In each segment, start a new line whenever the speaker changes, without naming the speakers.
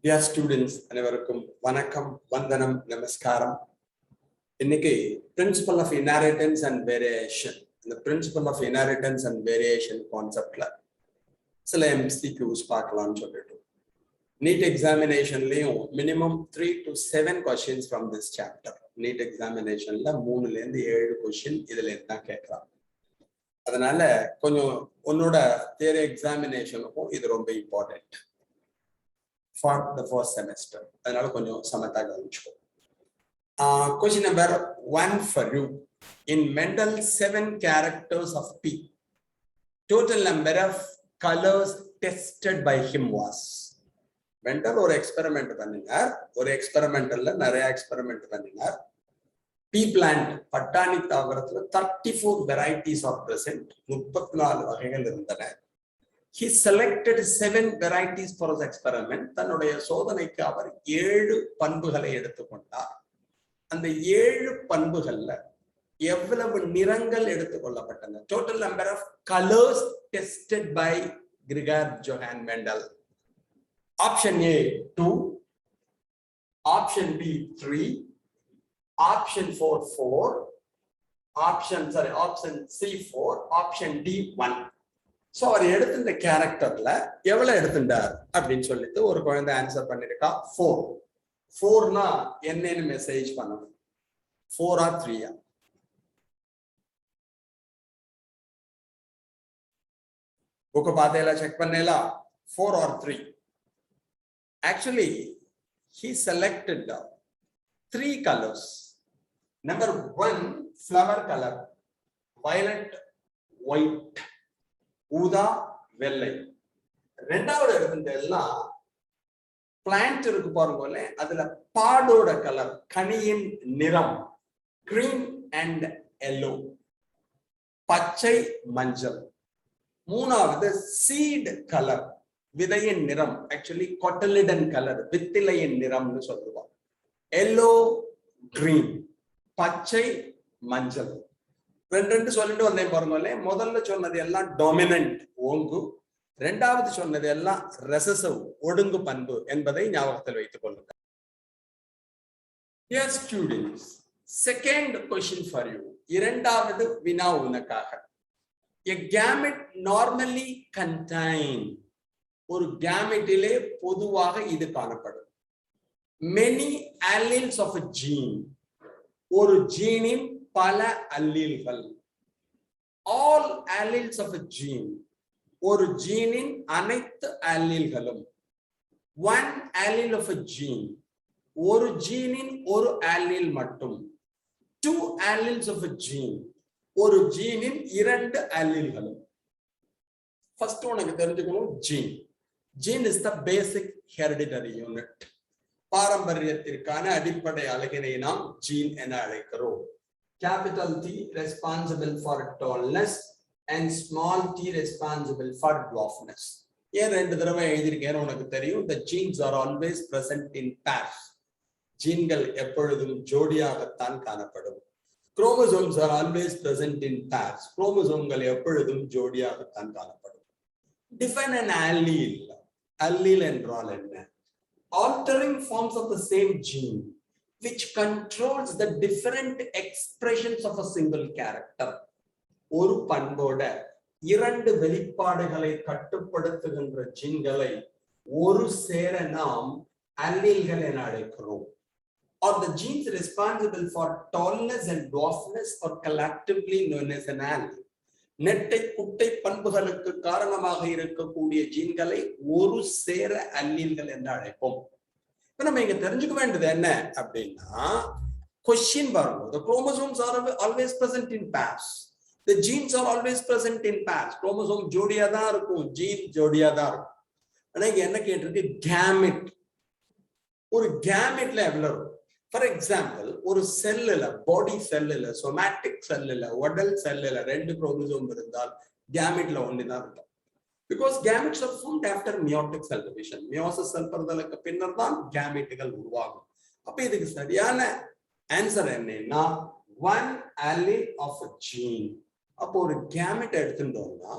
Dear students, அனைவருக்கும் வணக்கம், வந்தனம், நமஸ்காரம். இன்னைக்கு principle of inheritance and variation. இந்த principle of inheritance and variation conceptல சில MCQs பார்க்கலாம்னு சொல்லிட்டு. NEET examinationலயும் minimum 3 to 7 questions from this chapter. NEET examinationல 3 ல இருந்து 7 question இதுல இருந்து தான் கேட்கலாம். அதனால கொஞ்சம் உன்னோட theory examinationக்கும் இது ரொம்ப important. For the first semester. அதனால கொஞ்சம் சமத்தா கவனிச்சுக்கோ. Question number 1 for you. In Mendel's 7 characters of P, total number of colors tested by him was. Mendel ஒரு எக்ஸ்பெரிமெண்ட் பண்ணினார். ஒரு எக்ஸ்பெரிமெண்டல்ல நிறைய எக்ஸ்பெரிமெண்ட் பண்ணினார். P plant பட்டாணி தாவரத்துல 34 varieties of present, 34 வகைகள் இருந்தன. He selected 7 varieties for his experiment. தன்னுடைய சோதனைக்கு அவர் 7 பண்புகளை எடுத்துக்கொண்டார். அந்த 7 பண்புகள்ல எவ்வளவு நிறங்கள் எடுத்துக்கொள்ளப்பட்டன? Total number of colors tested by Gregor Johann Mendel. Option A 2, option B 3, option 4, option C 4, option D 1. So அவர் எடுத்த இந்த கேரக்டர்ல எவ்வளவு எடுத்துட்டார் அப்படின்னு சொல்லிட்டு ஒரு குழந்தை ஆன்சர் பண்ணிருக்கா. 4னா என்னன்னு மெசேஜ் பண்ணணும். 4 or 3? புக்கு பார்த்தேல, செக் பண்ணேல? 4 or 3? Actually he selected 3 colors. Number 1, flower color, violet, white, ஊதா, வெள்ளை. ரெண்டாவது எடுத்துட்டு எல்லாம் பிளான்ட் இருக்கு பாருங்க, அதுல பாடோட கலர், கனியின் நிறம், கிரீன் அண்ட் எல்லோ, பச்சை, மஞ்சள். மூணாவது சீட் கலர், விதையின் நிறம், ஆக்சுவலி கொட்டலிடன் கலர், வித்திலையின் நிறம்னு சொல்லுவோம். எல்லோ, கிரீன், பச்சை, மஞ்சள். ரெண்டு சொல்லிட்டு வந்தேன் பாருங்களே. முதல்ல சொன்னது எல்லாம் டாமினன்ட், ஓங்கு. ரெண்டாவது சொன்னது எல்லாம் ரெசசிவ், ஒடுங்கு பண்பு என்பதை ஞாபகத்தில் வைத்துக் கொள்ளுங்கள். Dear students, second question for you. இரண்டாவது வினா உனக்காக. A gamete normally contain, ஒரு கேமெட்டிலே பொதுவாக இது காணப்படும். Many alleles of a gene, ஒரு ஜீனின் பல அல்லீல்கள். All alleles of a gene, ஒரு ஜீனின் அனைத்து அல்லீல்களும். One allele of a gene, ஒரு ஜீனின் ஒரு அல்லீல் மட்டும். Two alleles of a gene, ஒரு ஜீனின் 2 அல்லீல்களும். ஃபர்ஸ்ட் உனக்கு தெரிஞ்சுக்கணும் gene. Gene is the basic hereditary unit. பாரம்பரியத்திற்கான அடிப்படை அலகினை நாம் ஜீன் என அழைக்கிறோம். Capital T responsible for tallness and small t responsible for dwarfness. ஏன் 2 தடவை எழுதியிருக்கேன்னு உனக்கு தெரியும். The genes are always present in pairs. ஜீன்கள் எப்பொழுதும் ஜோடியாகத்தான் காணப்படும். Chromosomes are always present in pairs. குரோமோசோம்கள் எப்பொழுதும் ஜோடியாகத்தான் காணப்படும். Define an allele. Allele என்றால் என்ன? Altering forms of the same gene which controls the different expressions of a single character. ஒரு பண்போட 2 வெளிப்பாடுகளை கட்டுப்படுத்துகின்ற ஜீன்களை ஒரு சேர நாம் அல்லீல்கள் என அழைக்கிறோம். Or the genes responsible for tallness and dwarfness are collectively known as an allele. நெட்டை குட்டை பண்புகளுக்கு காரணமாக இருக்கக்கூடிய ஜீன்களை ஒரு சேர அல்லீல்கள் என்று அழைப்போம். நம்ம இங்க தெரிஞ்சுக்க வேண்டியது என்ன அப்படின்னா, கொஸ்டின் வரும்போது chromosomes are always present in pairs. The genes are always present in pairs. Chromosome ஜோடியா தான் இருக்கும், ஜீன் ஜோடியா தான் இருக்கும். ஆனா இங்க என்ன கேட்டிருக்கு? கேமெட். ஒரு கேமெட்ல எவ்வளவு? ஃபார் எக்ஸாம்பிள், ஒரு செல்லுல, பாடி செல்லுல, சொமேட்டிக் செல்லுல, உடல் செல்லுல 2 குரோமோசோம் இருந்தால் கேமெட்ல 1 தான் இருக்கும். Because gametes are formed after meiotic cell division. Meiosis cell பரதலுக்கு பின்னர் தான் கேமெட்டுகள் உருவாகும். அப்ப இதுக்கு சரியான ஆன்சர் என்னன்னா 1 allele of a gene. அப்போ ஒரு கேமெட் எடுத்துட்டோம்னா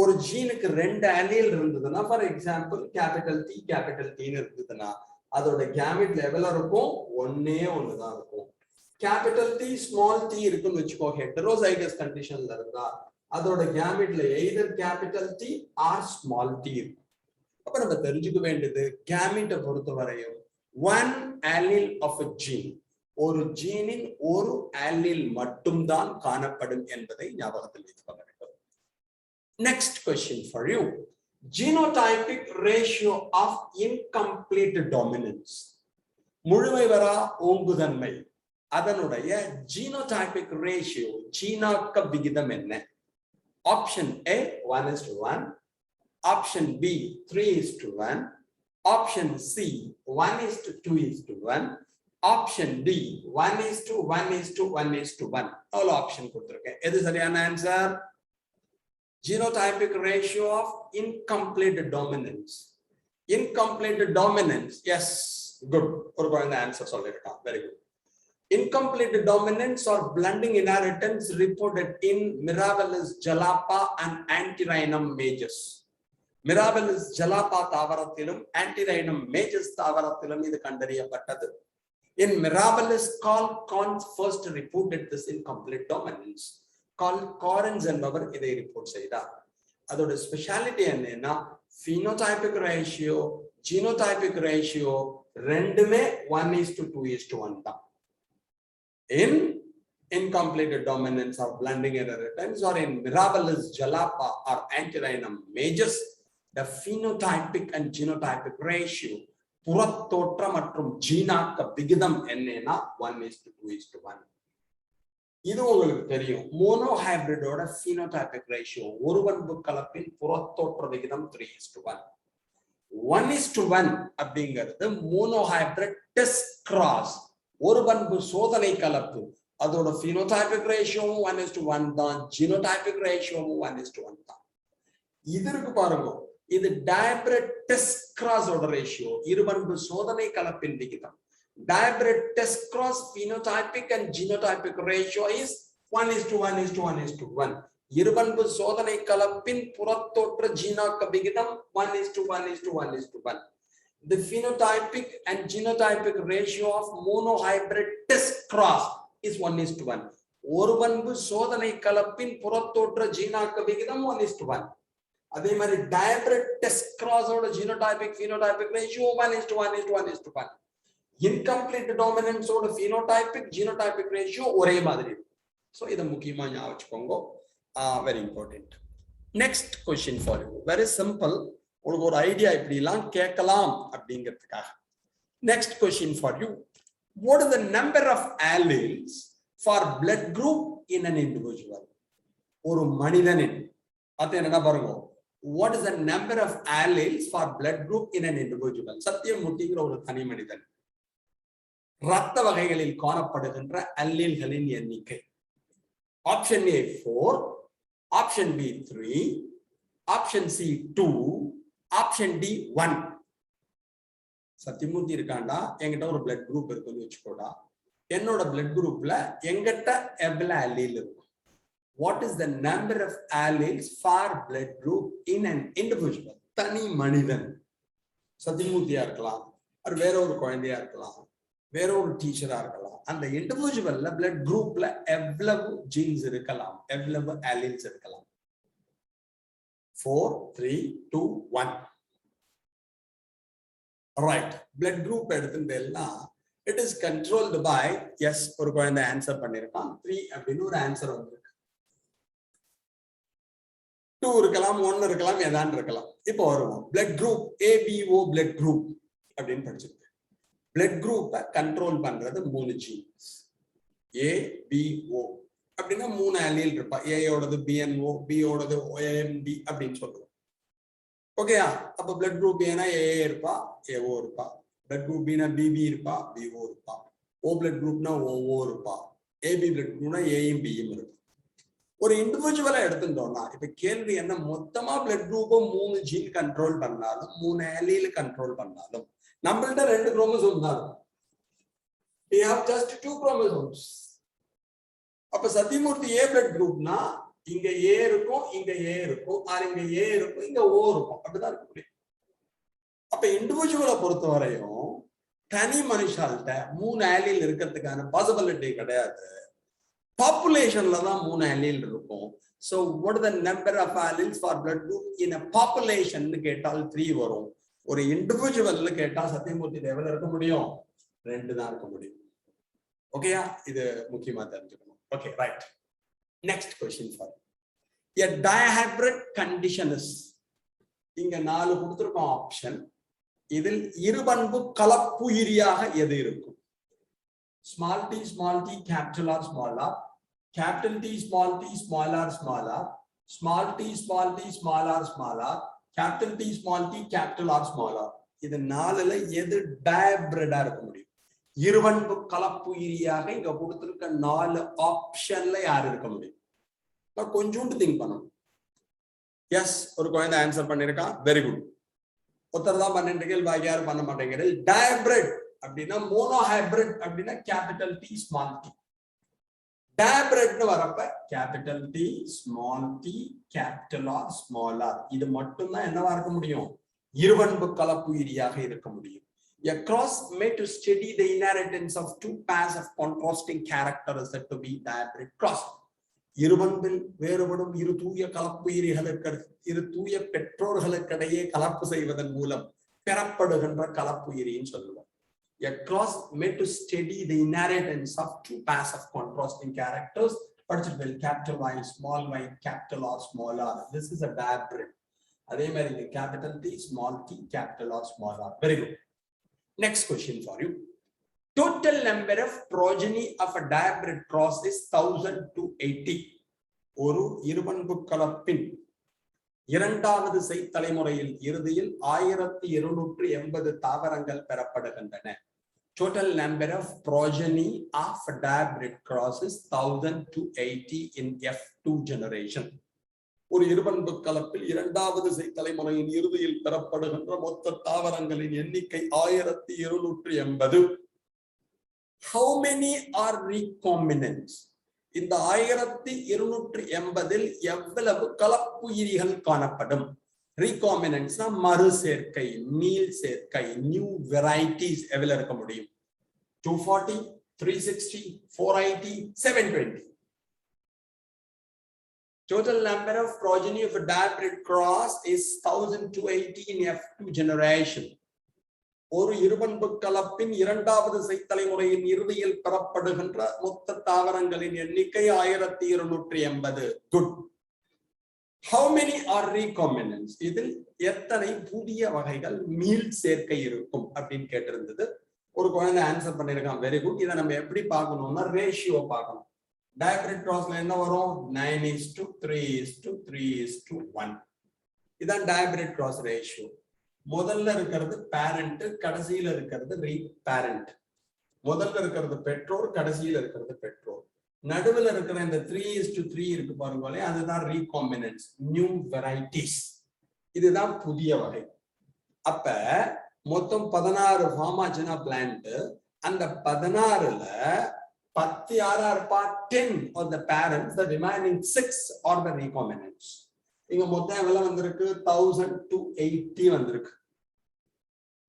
ஒரு ஜீனுக்கு ரெண்டு allele இருந்ததுன்னா ஃபார் எக்ஸாம்பிள் கேபிட்டல் Tன்னு இருந்ததுன்னா அதோட கேமெட் லெவல் இருக்கும் ஒண்ணே ஒண்ணுதான் இருக்கும். கேபிட்டல் T ஸ்மால் t இருக்குன்னு வெச்சுக்கோ, ஹெட்டரோசைகஸ் கண்டிஷன்ல இருந்தா அதோட கேமெட்ல either capital T or small t இருக்கும். அப்ப நம்ம தெரிஞ்சுக்க வேண்டியது கேமெட்டை பொறுத்தவரையும் one allele of a gene, ஒரு ஜீனின் ஒரு allele மட்டும்தான் காணப்படும் என்பதை ஞாபகத்தில் வைத்துக் கொள்ள வேண்டும். Next question for you. Genotypic ratio of incomplete dominance. முழுமை வரா ஓங்குதன்மை அதனுடைய genotypic ratio ஜீனாக்க விகிதம் என்ன? Option A 1:1, option B 3:1, option C 1:2:1, option D 1:1:1:1. all option கொடுத்திருக்கேன். எது சரியான answer? Genotypic ratio of incomplete dominance. Incomplete dominance, yes, good. ஒரு குழந்தை answer சொல்லிருக்கான், very good. Incomplete dominance or blending inheritance reported in Mirabilis jalapa and Antirrhinum majus. Mirabilis jalapa தாவரத்திலும் Antirrhinum majus தாவரத்திலும் இது கண்டறியப்பட்டது. In Mirabilis, Carl Corns first reported this incomplete dominance. Corns என்பவர் இதை report செய்தார். அதோட speciality என்னன்னா phenotypic ratio, genotypic ratio ரெண்டுமே 1:2:1 தான். In incomplete dominance or blending inheritance or in Mirabilis jalapa or Antirrhinum majus, the phenotypic and genotypic ratio புறத்தோற்ற மற்றும் ஜீனாக்க விகிதம் என்னன்னா 1:2:1. இது உங்களுக்கு தெரியும். மோனோஹைபிரிடோட phenotypic ratio ஒரு பண்பு கலப்பின் புறத்தோற்ற விகிதம் 3:1. 1:1 அப்படிங்கிறது மோனோஹைபிரிட் டெஸ்ட் கிராஸ் ஒரு பண்பு சோதனை கலப்பு. அதோட phenotypic ratio 1:1 தான், genotypic ratio 1:1 தான். இது இருக்கு பாருங்க, இது டைபிரிட் டெஸ்ட் கிராஸ் ஓட ரேஷியோ இருபண்பு சோதனை கலப்பின் விகிதம். Dibrid test cross phenotypic and genotypic ratio is 1:1:1:1. இருபண்பு சோதனை கலப்பின் புறத்தோற்ற ஜீனாக்க விகிதம் 1:1:1:1. The phenotypic and genotypic ratio of monohybrid test cross is 1:1. ஒரு பண்பு சோதனை கலப்பின் புறத்தோற்ற ஜீனாக்க விகிதம் 1:1. அதே மாதிரி dibrid test cross ஓட genotypic phenotypic ratio 1:1:1:1. incomplete dominance ஓட phenotypic genotypic ratio ஒரே மாதிரி. சோ இத முக்கியமா ஞாபகம் வச்சுக்கோங்க, very important. Next question for you, very simple. உங்களுக்கு ஒரு ஐடியா இப்படி எல்லாம் கேட்கலாம் அப்படிங்கிறதுக்காக. Next question for you, what is the number of alleles for blood group in an individual? ஒரு மனிதனின் அது என்னன்னா பாருங்க, what is the number of alleles for blood group in an individual? சத்தியமூர்த்திங்கிற ஒரு தனி மனிதன் இரத்த வகைகளில் காணப்படுகின்ற அல்லீல்களின் எண்ணிக்கை. Option A 4, option B 3, option C 2, option D 1. Sathyamoorthy இருக்காண்டா, என்கிட்ட ஒரு பிளட் குரூப் இருக்குன்னு வச்சுக்கோடா. என்னோட பிளட் குரூப்ல எங்கிட்ட எவ்வளவு அல்லீல் இருக்கும்? What is the number of alleles for blood group in an individual? தனி மனிதன், சத்தியமூர்த்தியா இருக்கலாம், அது வேற ஒரு குழந்தையா இருக்கலாம், வேற ஒரு டீச்சரா இருக்கலாம். அந்த இண்டிவிஜுவல்ல பிளட் குரூப்ல எவ்வளவு ஜீன்ஸ் இருக்கலாம், எவ்வளவு அல்லீல்ஸ் இருக்கலாம்? 4, 3, 2, 1. ரைட், பிளட் குரூப் எடுத்துட்டேன்னா it is controlled by, yes ஒரு குழந்தை ஆன்சர் பண்ணிருக்கான், 3 அப்படின்னு ஒரு ஆன்சர் வந்திருக்கு. 2 இருக்கலாம், 1 இருக்கலாம், ஏதான் இருக்கலாம். இப்போ வருவோம், blood group ABO blood group அப்படின்னு படிச்சிருக்கு. பிளட் குரூப்பை கண்ட்ரோல் பண்றது 3 ஜீன்ஸ், ABO அப்படின்னா 3 அல்லீல் இருப்பா. ஏயோடது BNO, பியோடது OMB அப்படின்னு சொல்லுவோம். ஓகேயா? அப்ப பிளட் குரூப் ஏனா AA இருப்பா, AO இருப்பா. பிளட் குரூப் பினா BB இருப்பா, BO இருப்பா. O பிளட் குரூப்னா OO இருப்பா. AB பிளட் குரூப்னா Aயும் Bயும் இருப்பா. ஒரு இண்டிவிஜுவலா எடுத்துட்டோம்னா இப்ப கேள்வி என்ன, மொத்தமா பிளட் குரூப்பும் 3 ஜீன் கண்ட்ரோல் பண்ணாலும் 3 அல்லீல் கண்ட்ரோல் பண்ணாலும் நம்மள்ட்ட 2 குரோமோசோம் தான். we have just 2 chromosomes. அப்ப சத்தியமூர்த்தி A blood groupனா இங்க ஏ இருக்கும், இங்க ஏ இருக்கும், இங்க ஏ இருக்கும், இங்க ஓ இருக்கும். அப்படிதான் இருக்க முடியும். அப்ப இண்டிவிஜுவலை பொறுத்த வரையும் தனி மனுஷால்கிட்ட 3 allele இருக்கிறதுக்கான பாசிபிலிட்டி கிடையாது. பாப்புலேஷன்ல தான் 3 allele இருக்கும். So what is the number of alleles for blood group in a population னு கேட்டால் 3 வரும். ஒரு இண்டிவிஜுவல்ல கேட்டா சத்தியமூர்த்தி எவ்வளவு இருக்க முடியும்? 2 தான் இருக்க முடியும். ஓகேயா? இது முக்கியமா தெரிஞ்சுக்கணும். Okay, right. Next question for a dihybrid condition is. இங்க 4 கொடுத்திருக்கோம் ஆப்ஷன். இதில் இருபண்பு கலப்புயிரியாக எது இருக்கும்? small t capital R small r, capital T small r small r, small t small r small r, capital T small t capital R small r. இது 4ல எது டயபிரிடா இருக்க முடியும்? இருபண்பு கலப்புயிரியாக இங்க கொடுத்திருக்க 4 ஆப்ஷன்ல யார் இருக்க முடியும்? கொஞ்சோண்டு திங்க் பண்ணணும். எஸ், ஒரு குழந்தை ஆன்சர் பண்ணிருக்கான், வெரி குட். ஒருத்தர் தான் பண்ணிட்டு பாக்கி யாரும் பண்ண மாட்டேங்கிறது. டயபிரிட் அப்படின்னா மோனோஹைபிரிட் அப்படின்னா கேபிட்டல் டி ஸ்மால் டி. டயபிரிட்னு வரப்ப capital D small d capital R small r. இது மட்டும்தான் என்னவா இருக்க முடியும்? இருபண்பு கலப்புயிரியாக இருக்க முடியும். A cross made to study the inheritance of 2 pairs of contrasting characters is said to be dihybrid cross. இருபண்பில் வேறுபடும் இரு தூய கலப்புயிரிகளுக்கு இரு தூய பெற்றோர்களுக்கிடையே கலப்பு செய்வதன் மூலம் பெறப்படுகின்ற கலப்புயிரின்னு சொல்லுவோம். A cross made to study the inheritance of 2 pairs of contrasting characters, particularly capital Y, capital R, small r. This is a dihybrid. அதே மாதிரி capital T, small t, capital R, small r. Very good. Next question for you. Total number of progeny of a dihybrid cross is 1080. ஒரு இருபண்பு கலப்பின் இரண்டாவது தலைமுறையில் இறுதியில் 1280 தாவரங்கள் பெறப்படுகின்றன. Total number of progeny of a dihybrid cross is 1280 in F2 generation. ஒரு இருபண்பு கலப்பில் இரண்டாவது தலைமுறையின் இறுதியில் பெறப்படுகின்ற மொத்த தாவரங்களின் எண்ணிக்கை 1280. How many are recombinants? இந்த 1280 எவ்வளவு கலப்புயிரிகள் காணப்படும்? recombinants மறு சேர்க்கை, மீள் சேர்க்கை, நியூ வெரைட்டிஸ் எவ்வளவு இருக்க முடியும்? 240, 360, 480, 720. Total number of progeny of a dihybrid cross is 1280 in F2 generation. ஒரு இருபண்பு கலப்பின் இரண்டாவது தலைமுறையின் இறுதியில் பெறப்படுகின்ற மொத்த தாவரங்களின் எண்ணிக்கை 1280. Good. How many are recombinants? இதில் எத்தனை புதிய வகைகள் மீள் சேர்க்கை இருக்கும் அப்படின்னு கேட்டிருந்தது. ஒரு குழந்தை ஆன்சர் பண்ணிருக்கான், வெரி குட். இதை நம்ம எப்படி பார்க்கணும்னா ரேஷியோ பார்க்கணும். dihybrid crossல என்ன வரும்? 9:3:3:1. இதான் dihybrid cross ரேஷியோ. முதல்ல இருக்கிறது பேரண்ட், கடைசியில இருக்கிறது ரீபேரண்ட். முதல்ல இருக்கிறது பெற்றோர், கடைசியில இருக்கிறது பெற்றோர். நடுவில் இருக்கிற இந்த 3:3 இருக்கு பாருங்களே, அதுதான் ரீகாம்பினன்ஸ், நியூ வெரைட்டிஸ். இதுதான் புதிய வகை. அப்ப மொத்தம் 16 ஃபார்ம் ஆச்சுன்னா பிளான்ட், அந்த 16ல 10 யாரா இருப்பா? 10 of the parents, the remaining 6 are the recombinants. இங்க மொத்தம் எவ்வளவு வந்திருக்கு? 1280 வந்திருக்கு.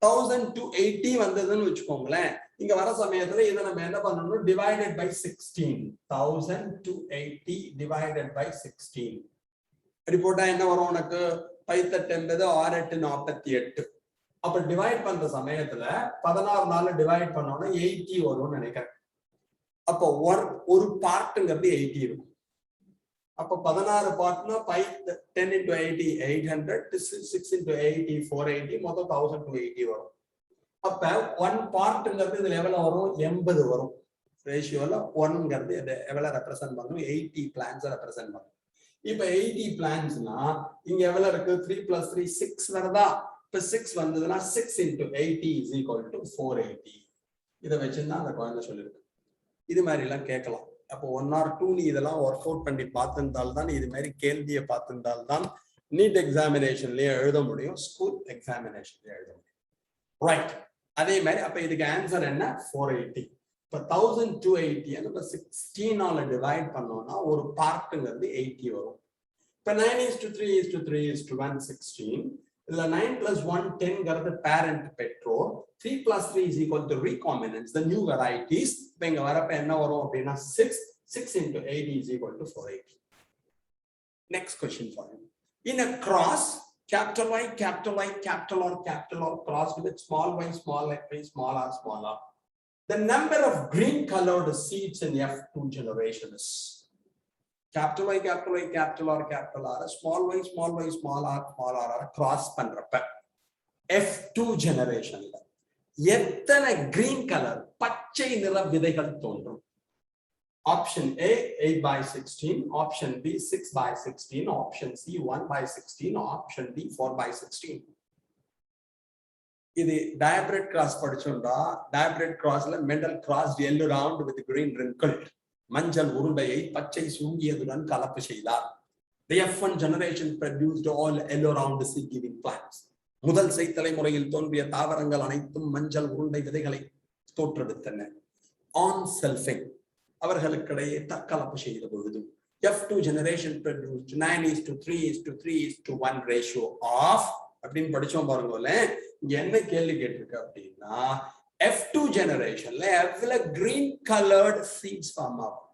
1280 வந்ததுன்னு வச்சுக்கோங்களேன். இங்க வர சமயத்துல இதை நம்ம என்ன பண்ணணும்? divided by 16. 1280 divided by 16. ரிப்போர்ட்டா என்ன வரும் உனக்கு? 580, 6:8, 48. அப்ப டிவைட் பண்ற சமயத்துல 16 நாள் டிவைட் பண்ணோம்னா 80 வரும்னு நினைக்கிறேன். அப்போ ஒரு பார்ட்டுங்கிறது 80 இருக்கும். அப்ப 16 பார்ட்னா 10 into 80 800, 6 into 80 480, மொத்தம் 1280 வரும். அப்ப 1 பார்ட்ங்கிறது இதுல எவ்வளவு வரும்? 80 வரும். ரேஷியோல 1ங்கிறது எவ்வளவு ரெப்ரசென்ட் பண்ணும்? 80 பிளான்ஸ் ரெப்ரசென்ட் பண்ணும். இப்ப 80 பிளான்ஸ்னா இங்க எவ்வளவு இருக்கு? 3 + 3 6 வருதா? இப்ப 6 வந்ததுன்னா 6 into 80 is equal to 480. இதை வச்சுதான் அந்த குழந்தை சொல்லிருக்கு. இது மாதிரி எல்லாம் கேட்கலாம். அப்போ 1 or 2 நீ இதெல்லாம் ஒர்க் அவுட் பண்ணி பார்த்திருந்தால்தான், இது மாதிரி கேள்வியை பார்த்திருந்தால்தான் நீட் எக்ஸாமினேஷன்லயே எழுத முடியும், ஸ்கூல் எக்ஸாமினேஷன்லயே எழுத முடியும். ரைட். அதே மாதிரி அப்ப இதுக்கு ஆன்சர் என்ன? 480. இப்போ 1280 நம்ம 16ஆல டிவைட் பண்ணோம்னா ஒரு பார்ட்டுங்கிறது 80 வரும். இப்போ 9:3:3:1 16. இதுல 9 + 1 10ங்கிறது பேரண்ட் பெற்றோர். 3 + 3 is equal to recombinants, the new varieties. இப்போ இங்க வரப்ப என்ன வரும் அப்படின்னா 6. 6 × 80 is equal to 480. Next question for you. In a cross, capital Y, capital Y, capital R, capital R crossed with small y, small y, small r, small r. The number of green colored seeds in F2 generation is capital Y, capital Y, capital R, capital R, small y, small y, small r cross பண்றப்ப F2 generation எத்தனை green color பச்சை நிற விதைகள் தோன்றும்? Option A 8/16, option B 6/16, option C 1/16, option D 4/16. இது diabrate cross படிச்சோம்டா. diabrate crossல Mendel crossed yellow round with green wrinkled. மஞ்சள் உருண்டையை பச்சை சுங்கியதுடன் கலப்பு செய்தார். The F1 generation produced all yellow round seed giving plants. முதல் செய்தலைமுறையில் தோன்றிய தாவரங்கள் அனைத்தும் மஞ்சள் உருண்டை விதைகளை தோற்றுவித்தன. On selfing அவர்களுக்கிடையே தற்கலப்பு செய்த பொழுது F2 generation produced 9:3:3:1 ratio of அப்படின்னு படிச்சோம் பாருங்கல. என்ன கேள்வி கேட்டிருக்கு அப்படின்னா F2 generationல எவ்வளவு green colored seeds form ஆகும்?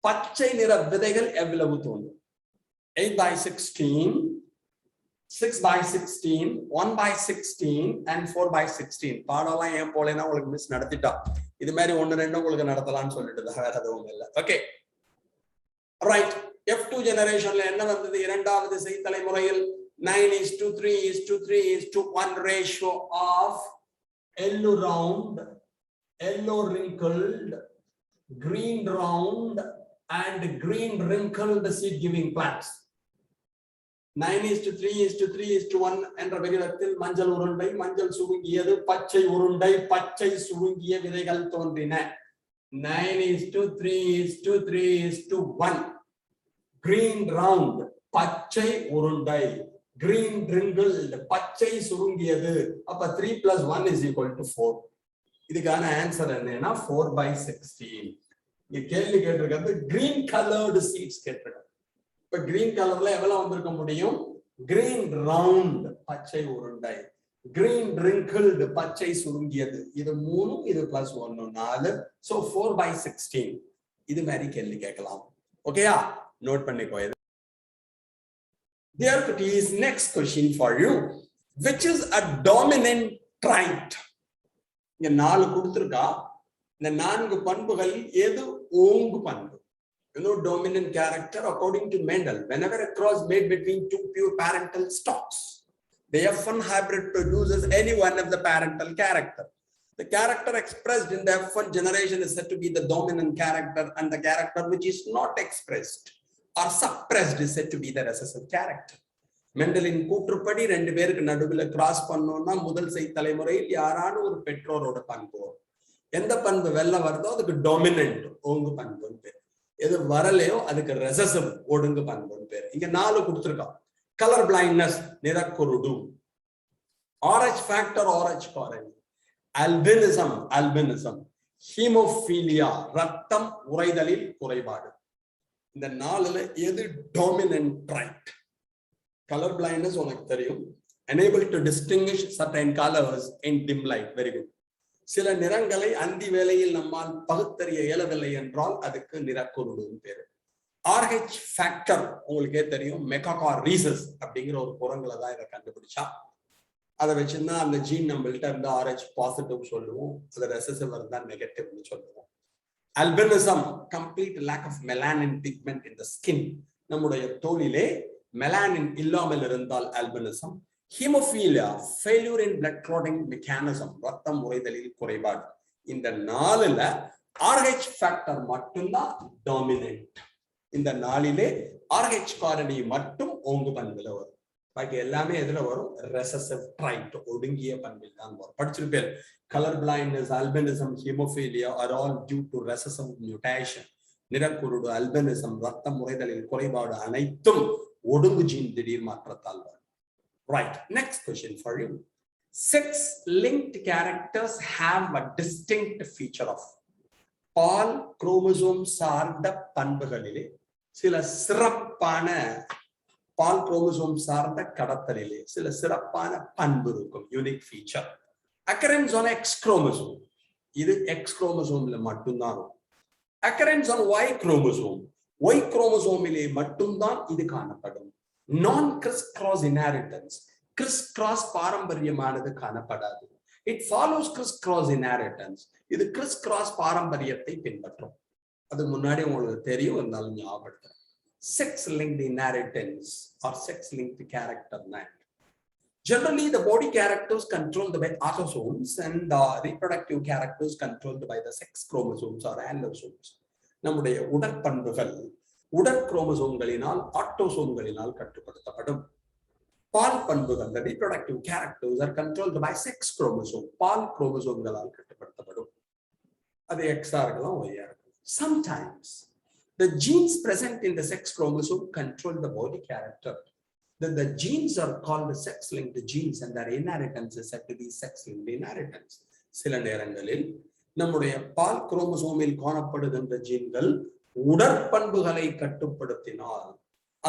பச்சை நிற விதைகள் எவ்வளவு தோன்றும்? 8/16, 6/16, 1/16 and 4/16. பாடலாம் ஏன் போலேன்னா உங்களுக்கு மிஸ் நடத்திட்டா. இது மாதிரி 1-2 உங்களுக்கு நடத்தலாம்னு சொல்லிட்டு வேற எதுவும் இல்லை. Okay right. F2 ஜெனரேஷன்ல என்ன வந்தது? இரண்டாவது செய்தலைமுறையில் 9:3:3:1 ratio of yellow round, yellow wrinkled, green round and green wrinkled seed giving plants. 9:3:3:1 என்ற விகிதத்தில் மஞ்சள் உருண்டை, மஞ்சள் சுருங்கியது, பச்சை உருண்டை, பச்சை சுருங்கிய விதைகள் தோன்றின. 9:3:3:1 green round பச்சை உருண்டை, green wrinkled பச்சை சுருங்கியது. அப்ப 3 + 1 is equal to 4. இதுக்கான ஆன்சர் என்னன்னா 4/16. இங்க கேள்வி கேட்டிருக்கிறது green colored seeds கேட்டிருக்காங்க. இப்ப கிரீன் கலர்ல எவ்வளவு வந்திருக்க முடியும்? கிரீன் ரவுண்ட் பச்சை உருண்டை, கிரீன் wrinkled பச்சை சுருங்கியது. இது 3, இது +1 4. So 4/16. இது மாதிரி கேள்வி கேட்கலாம். ஓகேயா? நோட் பண்ணிக்கோ. There is next question for you. Which is a dominant trait? இங்க 4 கொடுத்திருக்கா. இந்த 4 பண்புகளில் எது ஓங்கு பண்பு? Dominant character according to Mendel. Whenever a cross made between two pure parental stocks, the F1 hybrid produces any one of the parental character. The character expressed in the F1 generation is said to be the dominant character, and the character which is not expressed or suppressed is said to be the recessive character. மெண்டலின் கூற்றுப்படி 2 பேருக்கு நடுவில் cross பண்ணோம்னா முதல் செய்தலைமுறையில் யாரான ஒரு பெற்றோரோட பண்பு. எந்த பண்பு வெல்ல வருதோ அதுக்கு டாமினன்ட் ஓங்கு பண்புன்னு பேர். எது வரலையோ அதுக்கு ரெசசிவ் ஒடுங்கு பண்புன்னு பேர். இங்க 4 கொடுத்திருக்கான். கலர் பிளைண்ட்னஸ் நிறக்குருடு, ஆரஞ்ச் ஃபேக்டர் ஆரஞ்ச் காரணி, அல்பினிசம், ஹீமோபீலியா ரத்தம் உறைதலில் குறைபாடு. இந்த 4ல எது டாமினன்ட் ட்ரைட்? கலர் பிளைண்ட்னஸ் உனக்கு தெரியும். enable to distinguish certain colors in dim light. very good. சில நிறங்களை அந்தி வேளையில் நம்மால் பகுத்தறிய இயலவில்லை என்றால் அதுக்கு நிறக்குருடுன்னு பேரு. RH ஃபேக்டர் உங்களுக்கே தெரியும். மெகாகாரீசஸ் அப்படிங்கிற ஒரு குரங்குல தான் இதை கண்டுபிடிச்சா. அதை வச்சுன்னா அந்த ஜீன் நம்மள்கிட்ட இருந்து RH பாசிட்டிவ் சொல்லுவோம், அது ரெசசிவ் இருந்தா நெகட்டிவ்னு சொல்லுவோம். Albinism complete lack of melanin pigment in the skin. நம்முடைய தோலிலே மெலானின் இல்லாமல் இருந்தால் albinism. Haemophilia failure in blood clotting mechanism ரத்தம் உறைதலில் குறைபாடு. இந்த 4ல RH ஃபேக்டர் மட்டும்தான் டாமினன்ட். இந்த 4லே RH காரணி மட்டும் ஓங்கு பண்புல வரும். பாக்கி எல்லாமே எதுல வரும்? ரெசசிவ் ட்ரைட் ஒடுங்கிய பண்பில் தான் வரும். படிச்சிருப்பேன். Colour blindness, albinism, haemophilia are all due to recessive mutation. நிறக்குருடு, அல்பினிசம், ரத்தம் உறைதலில் குறைபாடு அனைத்தும் ஒடுங்கு ஜீன் திடீர் மாற்றத்தால் வரும். Right. Next question for you. 6 linked characters have a distinct feature of பால் குரோமோசோம் சார்ந்த பண்புகளிலே சில சிறப்பான பால் குரோமோசோம் சார்ந்த கடத்தலிலே சில சிறப்பான பண்பு இருக்கும், unique feature. Occurrence on X chromosome, இது எக்ஸ் குரோமோசோம்ல மட்டும்தான் இருக்கும். Occurrence on Y chromosome, Y குரோமோசோமிலே மட்டும்தான் இது காணப்படும். Non criss cross inheritance, criss cross பாரம்பரியமானது காணப்படாது. It follows criss cross inheritance, இது கிறிஸ் கிராஸ் பாரம்பரியத்தை பின்பற்றும். அது முன்னாடி உங்களுக்கு தெரியும், இருந்தாலும் ஞாபகப்படுத்துறேன். செx linked inheritance or sex linked character NAC. Generally, the body characters controlled by autosomes and the reproductive characters controlled by the sex chromosomes or allosomes. நம்முடைய உடற்பண்புகள் உடற்குரோமோசோம்களினால் ஆட்டோசோம்களினால் கட்டுப்படுத்தப்படும். பால் பண்புகள், the reproductive characters are controlled by sex chromosome, பால் குரோமோசோம்களால் கட்டுப்படுத்தப்படும். அது எக்ஸா இருக்கலாம், ஒய்யா இருக்கலாம். Sometimes the genes present in the sex chromosome control the body character. The genes are called sex-linked genes and their inheritance is said to be sex-linked inheritance. சில நேரங்களில் நம்முடைய பால் குரோமோசோமில் காணப்படுகின்ற ஜீன்கள் உடற்பண்புகளை கட்டுப்படுத்தினால்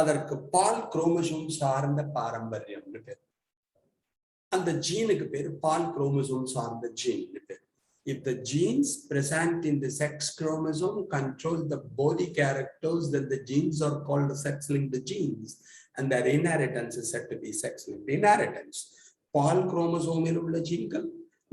அதற்கு பால் chromosome சார்ந்த பாரம்பரியம் பேர். அந்த ஜீனுக்கு பேர் பால் குரோமோசோம் சார்ந்த ஜீன் பேர். If the genes present in the sex chromosome control the body characters, then the genes are called sex-linked genes, and their inheritance is said to be sex-linked inheritance. பால் குரோமோசோமில் உள்ள ஜீன்கள்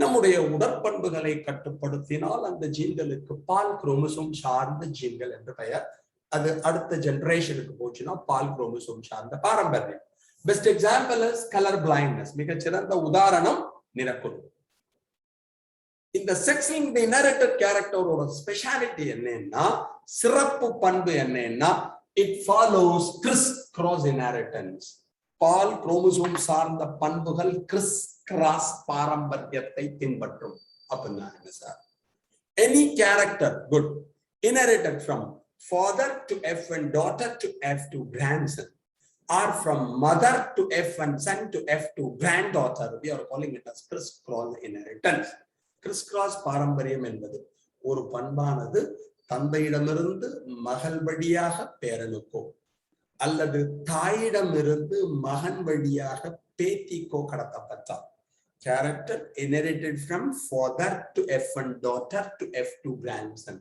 நம்முடைய உடற்பண்புகளை கட்டுப்படுத்தினால் அந்த ஜீன்களுக்கு பால் குரோமோசோம் சார்ந்த ஜீன்கள் என்று பெயர். அது அடுத்த ஜெனரேஷனுக்கு போச்சுன்னா பால் குரோமோசோம் சார்ந்த பாரம்பரியம். Best example is colour blindness. மிகச்சிறந்த உதாரணம் நிறக்குரு. இந்த செக்ஸ்-லிங்க்ட் இன்ஹெரிட்டட் கேரக்டரோட ஸ்பெஷாலிட்டி என்னன்னா, சிறப்பு பண்பு என்னன்னா, it follows criss cross inheritance. பால் குரோமோசோம் சார்ந்த பண்புகள் கிறிஸ் கிராஸ் பாரம்பரியத்தை பின்பற்றும். அப்படின்னா என்ன sir? Any character could inherited from father to F and daughter to F to grandson, or from mother to F and son to F to granddaughter, we are calling it as criss cross inheritance. Chris cross பாரம்பரியம் என்பது ஒரு பண்பானது தந்தையிடமிருந்து மகள் வழியாக பேரனுக்கோ அல்லது தாயிடமிருந்து மகன் வழியாக பேத்திக்கோ கடத்தப்பட்டார். Character inherited from father to F and daughter to F to grandson,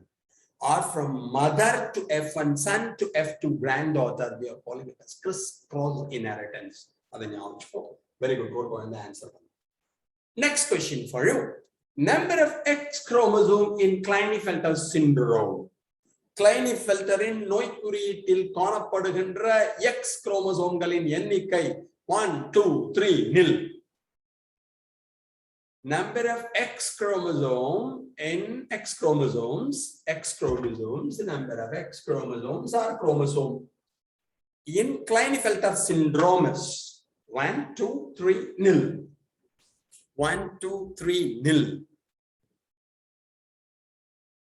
or from mother to F and son to F to granddaughter, we are calling it as criss cross inheritance. Adha ஞாபகம். Very good. Go and answer. Next question for you. Number of X chromosome in Klinefelter syndrome. Klinefelterin நோய் குறியீட்டில் காணப்படுகின்ற X குரோமோசோம்களின் எண்ணிக்கை 1 2 3 nil. Number of X chromosome in X chromosomes, number of X chromosomes are chromosome in Klinefelter syndrome is 1 2 3 nil. 1 2 3 nil.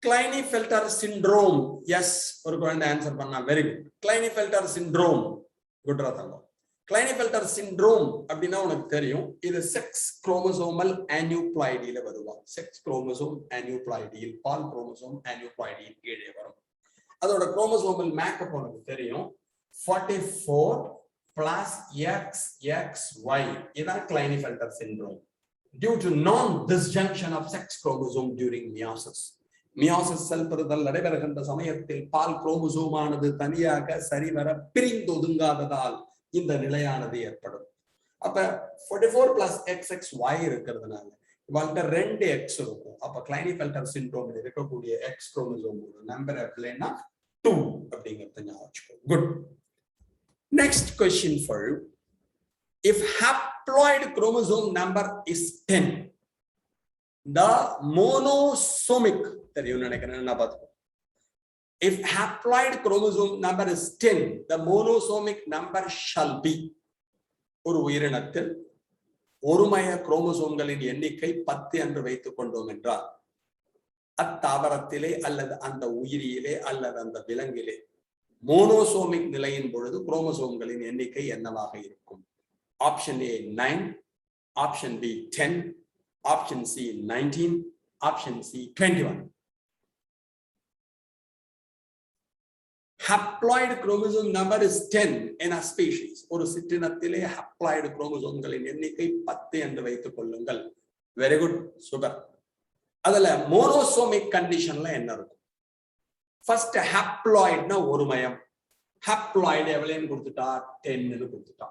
Klinefelter syndrome, yes, ஒரு குழந்தை answer பண்ணா, very good. Klinefelter syndrome, good ராதங்க. Klinefelter syndrome அப்படின்னா உனக்கு தெரியும், இது sex chromosomal அனியூப்ளாய்டியில வருவா. Sex chromosome அனியூப்ளாய்டியில், பால் chromosome அனியூப்ளாய்டியில் கீழே வரும். அதோட குரோமோசோமல் மேக்கப் உனக்கு தெரியும், 44 plus XXY. இதான் Klinefelter syndrome. Due to non-disjunction of sex chromosome during meiosis. Meiosis cell பெறுதல் நடைபெறுகின்ற சமயத்தில் பால் குரோமோசோமானது தனியாக சரிவர பிரிந்தொதுங்காததால் இந்த நிலையானது ஏற்படும். அப்ப 44 plus XXY இருக்கிறதுனால இவள்கிட்ட 2 X இருக்கும். அப்ப Klinefelter syndrome இருக்கக்கூடிய X குரோமோசோம் நம்பர் எப்படின்னா 2 அப்படிங்கறத ஞாபகம். Good. Next question for you. If haploid chromosome number is 10, the monosomic, if haploid chromosome number is 10, the monosomic number shall be, ஒரு உயிரினத்தில் ஒருமைய குரோமோசோம்களின் எண்ணிக்கை 10 என்று வைத்துக் கொண்டோம் என்றால் அத்தாவரத்திலே அல்லது அந்த உயிரியிலே அல்லது அந்த விலங்கிலே மோனோசோமிக் நிலையின் பொழுது குரோமோசோம்களின் எண்ணிக்கை என்னவாக இருக்கும்? Option A 9, option B 10, option C 19, option C 21. haploid chromosome number is 10 in a species. ஒரு சிற்றினத்திலே haploid chromosomeகளின் எண்ணிக்கை 10 என்று வைத்துக் கொள்ளுங்கள். Very good, super. அதுல மோனோசோமிக் கண்டிஷன்ல என்ன இருக்கும்? ஃபர்ஸ்ட் ஹாப்ளாய்ட்னா ஒருமயம். ஹாப்ளாய்டு எவ்வளவுன்னு கொடுத்துட்டா 10ன்னு கொடுத்துட்டா.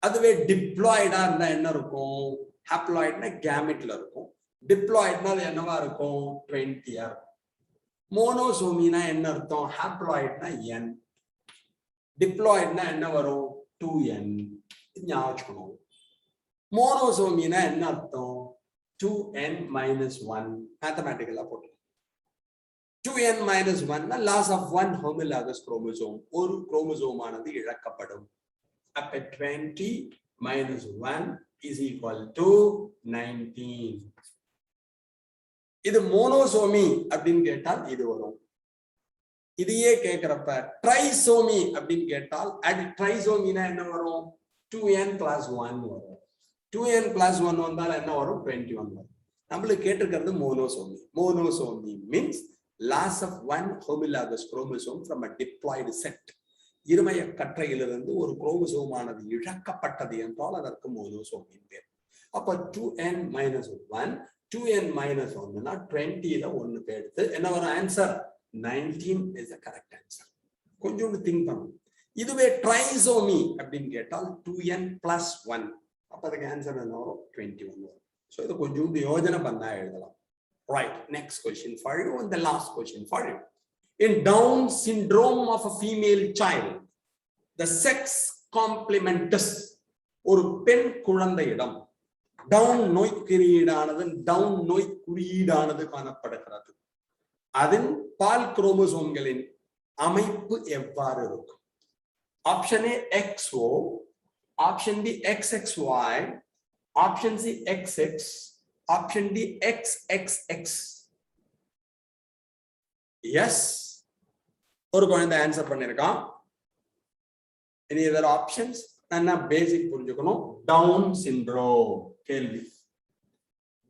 அதுவே டிப்ளாய்டா இருந்தா என்ன இருக்கும்? ஹாப்ளாய்ட்னா கேமெட்ல இருக்கும். டிப்ளாய்ட்னா அது என்னவா இருக்கும்? 20ஆ இருக்கும். மோனோசோமினா என்ன அர்த்தம்? ஹாப்ளாய்ட்னா n, டிப்ளாய்ட்னா என்ன வரும்? 2n. ஞாபகம். மோனோசோமினா என்ன அர்த்தம்? 2n minus 1. மேத்தமேட்டிக்கலா போட்டு 2n minus 1 loss of one homologous chromosome. ஒரு குரோமோசோம் ஆனது இழக்கப்படும். அப்ப 20 minus 1 is equal to 19. இது மோனோசோமி அப்படின்னு கேட்டால் இது வரும். இதையே கேட்கிறப்ப ட்ரைசோமி அப்படின்னு கேட்டால் ட்ரைசோமினா என்ன வரும்? 2n plus 1 வரும். 2n plus 1 வந்தால் என்ன வரும்? 21 வரும். நம்மளுக்கு கேட்டிருக்கிறது monosomy. Monosomy means loss of one homologous chromosome from a diploid set. இருமய கற்றையிலிருந்து ஒரு குரோமோசோம் ஆனது இழக்கப்பட்டது என்றால் அதற்கு மோனோசோமி பேர். அப்ப 2n minus 1, 2n minus 1னா 20ல 1 எடுத்து என்ன வரும்? Answer 19 is the correct answer. கொஞ்சம் திங்க் பண்ணணும். இதுவே ட்ரைசோமி அப்படின்னு கேட்டால் 2n plus 1. அப்ப அதுக்கு ஆன்சர் என்ன வரும்? 21 வரும். சோ இது கொஞ்சம் யோசனை பண்ணா எழுதலாம். Right, next question for you and the last question for you. In Down syndrome of a female child, the sex complementus, ஒரு பெண் குழந்தையிடம் டவுன் நோய் குறியீடானது காணப்படுகிறது. அதன் பால் குரோமோசோம்களின் அமைப்பு எவ்வாறு இருக்கும்? Option A XO, option B XXY, option C XX, option D XXX. Yes, ஒரு குழந்தை ஆன்சர் பண்ணிருக்கான். Any other options? நான் பேசிக் புரிஞ்சுக்கணும். டவுன் சிண்ட்ரோம் கேள்வி.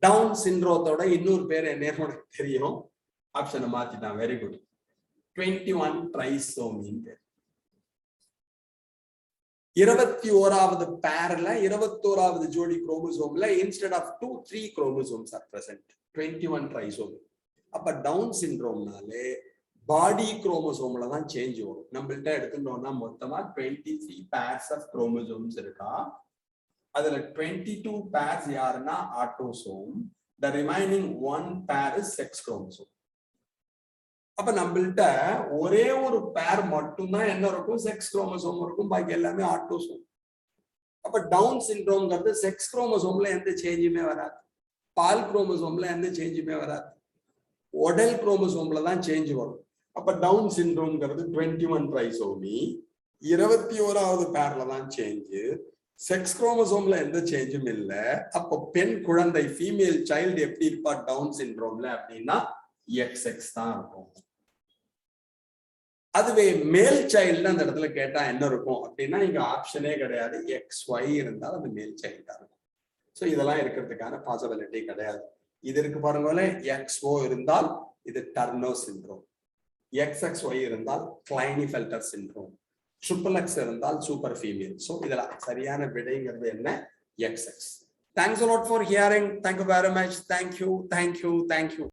டவுன் சிண்ட்ரோத்தோட இன்னொரு பேர் என்ன தெரியும்? ஆப்ஷனை மாத்திட்டான். Very good. 21 ட்ரைசோமின் பேர். 21வது பேர்ல 21வது ஜோடி குரோமோசோம்ல instead of 2 3 chromosomes are present. 21 trisomy. அப்ப டவுன் சிண்ட்ரோம்னாலே பாடி குரோமோசோம்ல தான் சேஞ்ச் வரும். நம்மள்ட்ட எடுத்துட்டோம்னா மொத்தமா 23 pairs of chromosomes இருக்கா. அதுல 22 pairs யாருன்னா autosome. The remaining 1 pair is sex chromosome. அப்ப நம்மள்ட்ட ஒரே ஒரு பேர் மட்டும்தான் என்ன இருக்கும்? செக்ஸ் குரோமோசோம் இருக்கும். பாக்கி எல்லாமே ஆட்டோசோம். அப்ப டவுன் சிண்ட்ரோம்ங்கிறது செக்ஸ் குரோமோசோம்ல எந்த சேஞ்சுமே வராது. பால் குரோமோசோம்ல எந்த சேஞ்சுமே வராது. உடல் குரோமோசோம்ல தான் சேஞ்ச் வரும். அப்ப டவுன் சிண்ட்ரோம்ங்கிறது 21 ட்ரைசோமி, 21வது பேர்ல தான் சேஞ்ச். செக்ஸ் குரோமோசோம்ல எந்த சேஞ்சும் இல்லை. அப்போ பெண் குழந்தை ஃபீமேல் சைல்டு எப்படி இருப்பா டவுன் சிண்ட்ரோம்ல அப்படின்னா XX தான் இருக்கும். அதுவே மேல் சைல்டு அந்த இடத்துல கேட்டா என்ன இருக்கும் அப்படின்னா இங்க ஆப்ஷனே கிடையாது. XY இருந்தால் அது மேல் சைல்டா இருக்கும். சோ இதெல்லாம் இருக்கிறதுக்கான பாசிபிலிட்டி கிடையாது. இது இருக்கு பாருங்களே, XO இருந்தால் இது டர்னர் சிண்ட்ரோம், XXY இருந்தால் கிளைனிஃபெல்டர் சிண்ட்ரோம், XXX இருந்தால் சூப்பர் ஃபீமேல். சோ இதுல சரியான விடைங்கிறது என்ன? XX. Thanks a lot for hearing. Thank you very much. Thank you.